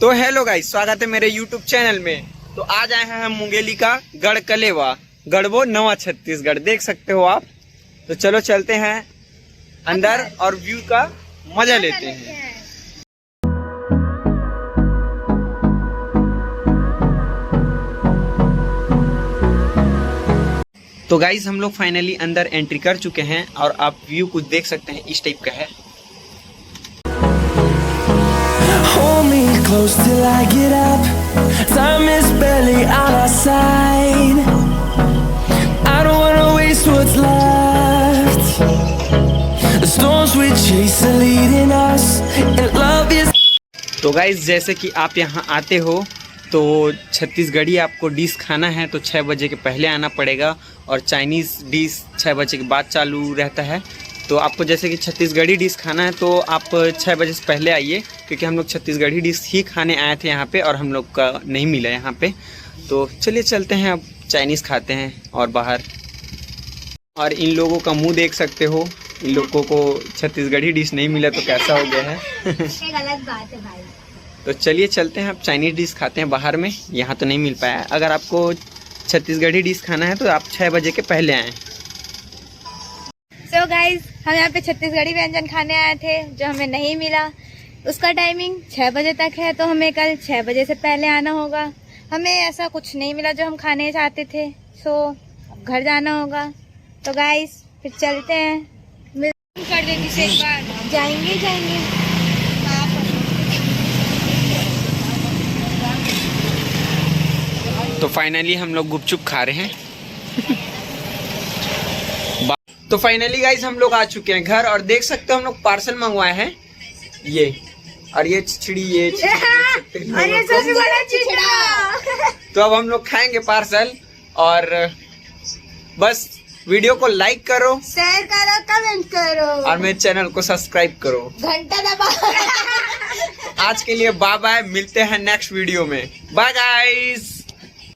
तो hello guys, स्वागत है मेरे यूट्यूब चैनल में। तो आज आए हैं हम मुंगेली का गढ़कलेवा, गढ़बो नवा छत्तीसगढ़, देख सकते हो आप। तो चलो चलते हैं अंदर और व्यू का मजा लेते हैं। तो गाइस हम लोग फाइनली अंदर एंट्री कर चुके हैं और आप व्यू कुछ देख सकते हैं, इस टाइप का है। Close till I get up. Time is barely on our side. I don't wanna waste what's left. The storms we chase are leading us, and love is. तो गाइस जैसे कि आप यहाँ आते हो तो छत्तीसगढ़ी आपको डिश खाना है तो 6 बजे के पहले आना पड़ेगा, और चाइनीज़ डिश 6 बजे के बाद चालू रहता है। तो आपको जैसे कि छत्तीसगढ़ी डिश खाना है तो आप 6 बजे से पहले आइए, क्योंकि हम लोग छत्तीसगढ़ी डिश ही खाने आए थे यहाँ पे और हम लोग का नहीं मिला यहाँ पे। तो चलिए चलते हैं, अब चाइनीज़ खाते हैं और बाहर। और इन लोगों का मुंह देख सकते हो, इन लोगों को छत्तीसगढ़ी डिश नहीं मिला तो कैसा हो गया है। एक अलग बात है भाई। तो चलिए चलते हैं, अब चाइनीज़ डिश खाते हैं बाहर में, यहाँ तो नहीं मिल पाया। अगर आपको छत्तीसगढ़ी डिश खाना है तो आप 6 बजे के पहले आएँ। सो गाइज, हम यहाँ पे छत्तीसगढ़ी व्यंजन खाने आए थे जो हमें नहीं मिला। उसका टाइमिंग 6 बजे तक है, तो हमें कल 6 बजे से पहले आना होगा। हमें ऐसा कुछ नहीं मिला जो हम खाने चाहते थे, सो अब घर जाना होगा। तो गाइज फिर चलते हैं, कर देंगे से एक बार। जाएंगे तो फाइनली हम लोग गुपचुप खा रहे हैं। तो फाइनली गाइस हम लोग आ चुके हैं घर, और देख सकते हो हम लोग पार्सल मंगवाए हैं, ये और ये चिड़ी, ये सबसे बड़ा चिचड़ा। तो अब हम लोग खाएंगे पार्सल, और बस वीडियो को लाइक करो, शेयर करो, कमेंट करो और मेरे चैनल को सब्सक्राइब करो, घंटा दबाओ। आज के लिए बाय बाय, मिलते हैं नेक्स्ट वीडियो में। Bye guys.